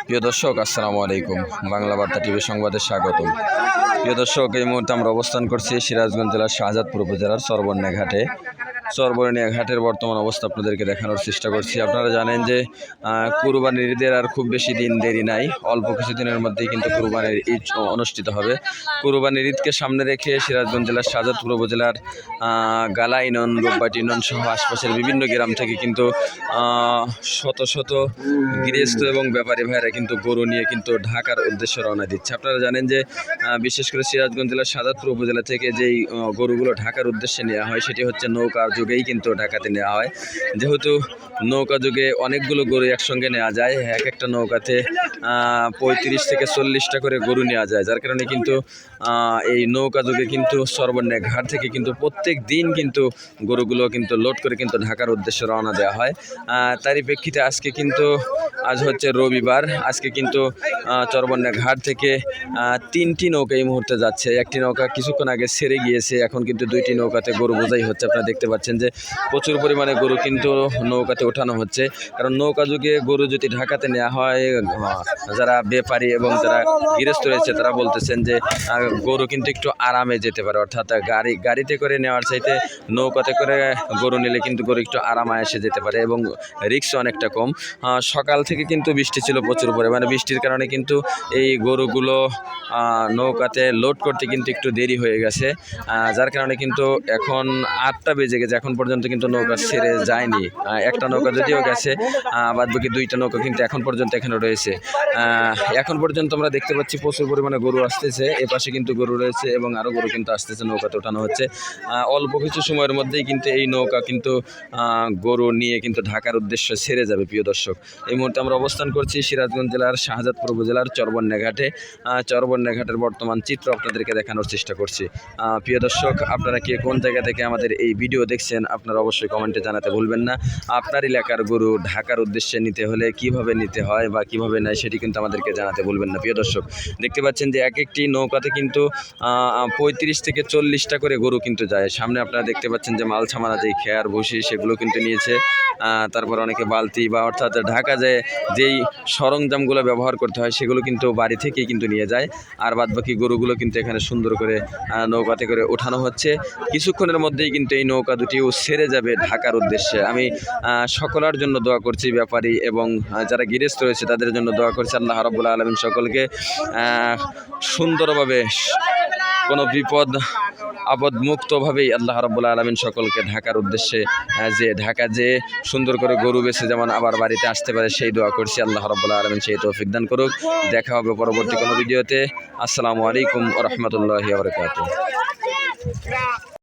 প্রিয় দর্শক, আসসালামু আলাইকুম। বাংলা বার্তা টিভি সংবাদে স্বাগতম। প্রিয় দর্শক, এই মুহূর্তে আমরা অবস্থান করছি সিরাজগঞ্জ জেলার শাহজাদপুর উপজেলার চরবন্যা ঘাটে। চরবন্যা ঘাটের বর্তমান অবস্থা আপনাদেরকে দেখানোর চেষ্টা করছি। আপনারা জানেন যে কুরবানির ঈদের আর খুব বেশি দিন দেরি নাই, অল্প কিছুদিনের মধ্যেই কিন্তু কুরবানির ঈদ অনুষ্ঠিত হবে। কুরবানির ঈদকে সামনে রেখে সিরাজগঞ্জ জেলার শাহজাদপুর উপজেলার গালা ইউনিয়ন, রূপবাটি ইউনিয়ন সহ আশপাশের বিভিন্ন গ্রাম থেকে কিন্তু শত শত গৃহস্থ এবং ব্যাপারী ভাইরা কিন্তু গরু নিয়ে কিন্তু ঢাকার উদ্দেশ্যে রওনা দিচ্ছে। আপনারা জানেন যে বিশেষ করে সিরাজগঞ্জ জেলার শাহজাদপুর উপজেলা থেকে যেই গরুগুলো ঢাকার উদ্দেশ্যে নেওয়া হয় সেটি হচ্ছে নৌকা যুগেই কিন্তু ঢাকাতে নেওয়া হয়। যেহেতু নৌকা যুগে অনেকগুলো গরু একসঙ্গে নেওয়া যায়, এক একটা নৌকাতে 35 থেকে 40টা করে গরু নেওয়া যায়, যার কারণে কিন্তু এই নৌকা যুগে কিন্তু চরবন্যা ঘাট থেকে কিন্তু প্রত্যেক দিন কিন্তু গরুগুলো কিন্তু লোড করে কিন্তু ঢাকার উদ্দেশ্যে রওনা দেওয়া হয়। তারই প্রেক্ষিতে আজ হচ্ছে রবিবার। আজকে কিন্তু চরবন্যা ঘাট থেকে 3টি নৌকা এই মুহূর্তে যাচ্ছে। একটি নৌকা কিছুক্ষণ আগে ছেড়ে গিয়েছে, এখন কিন্তু 2টি নৌকাতে গরু বোঝাই হচ্ছে। আপনারা দেখতে পাচ্ছেন যে প্রচুর পরিমাণে গরু কিন্তু নৌকাতে ওঠানো হচ্ছে, কারণ নৌকা যুগে গরু যদি ঢাকাতে নেওয়া হয়, যারা ব্যাপারী এবং যারা গৃহস্থ রয়েছে তারা বলতেছেন যে গরু কিন্তু একটু আরামে যেতে পারে, অর্থাৎ গাড়িতে করে নেওয়ার চাইতে নৌকাতে করে গরু নিলে কিন্তু গরু একটু আরামে এসে যেতে পারে এবং রিস্ক অনেকটা কম। সকাল থেকে কিন্তু বৃষ্টি ছিল প্রচুর পরিমাণে, বৃষ্টির কারণে কিন্তু এই গরুগুলো নৌকাতে লোড করতে কিন্তু একটু দেরি হয়ে গেছে, যার কারণে কিন্তু এখন 8টা বেজে গেছে, এখন পর্যন্ত কিন্তু নৌকা ছেড়ে যায়নি। একটা নৌকা যদিও গেছে, বাদ বাকি 2টা নৌকা কিন্তু এখন পর্যন্ত এখানে রয়েছে। এখন পর্যন্ত আমরা দেখতে পাচ্ছি প্রচুর পরিমাণে গরু আসতেছে, এপাশে কিন্তু গরু রয়েছে এবং আরও গরু কিন্তু আসতেছে, নৌকাতে ওঠানো হচ্ছে। অল্প কিছু সময়ের মধ্যেই কিন্তু এই নৌকা কিন্তু গরু নিয়ে কিন্তু ঢাকার উদ্দেশ্যে ছেড়ে যাবে। প্রিয় দর্শক, এই মুহূর্তে আমরা অবস্থান করছি সিরাজগঞ্জ জেলার শাহজাদপুর উপজেলার চরবন্যা ঘাটে। চরবন্যা ঘাটের বর্তমান চিত্র আপনাদেরকে দেখানোর চেষ্টা করছি। প্রিয় দর্শক, আপনারা কে কোন জায়গা থেকে আমাদের এই ভিডিও দেখছেন আপনারা অবশ্যই কমেন্টে জানাতে ভুলবেন না। আপনার এলাকার গরু ঢাকার উদ্দেশ্যে নিতে হলে কিভাবে নিতে হয় বা কিভাবে নেয় সেটি কিন্তু আমাদেরকে জানাতে ভুলবেন না। প্রিয় দর্শক, দেখতে পাচ্ছেন যে এক একটি নৌকাতে কিন্তু 35 থেকে 40টা করে গরু কিন্তু যায়। সামনে আপনারা দেখতে পাচ্ছেন যে মাল ছামানা যেই খেয়ার ভুসি সেগুলো কিন্তু নিয়েছে। তারপর অনেকে বালতি বা অর্থাৎ ঢাকা যায় যেই সরঞ্জামগুলো ব্যবহার করতে হয় সেগুলো কিন্তু বাড়ি থেকেই কিন্তু নিয়ে যায়, আর বাদবাকি গরুগুলো কিন্তু এখানে সুন্দর করে নৌকাতে করে ওঠানো হচ্ছে। কিছুক্ষণের মধ্যেই কিন্তু এই নৌকা দুটিও ছেড়ে যাবে ঢাকার উদ্দেশ্যে। আমি সকলের জন্য দোয়া করছি, ব্যাপারী এবং যারা গৃহস্থ রয়েছে তাদের জন্য দোয়া করছি। আল্লাহ রাব্বুল আলামিন সকলকে সুন্দরভাবে, কোনো বিপদ আপদ মুক্তভাবেই আল্লাহ রাব্বুল আলামিন সকলকে ঢাকার উদ্দেশ্যে ঢাকা যে সুন্দর করে গরু বেছে যেমন আবার বাড়িতে আসতে পারে সেই দোয়া করছি। আল্লাহ রাব্বুল আলামিন সেই তৌফিক দান করুক। দেখা হবে পরবর্তী কোনো ভিডিওতে। আসসালামু আলাইকুম ওয়া রাহমাতুল্লাহি ওয়া বারাকাতুহু।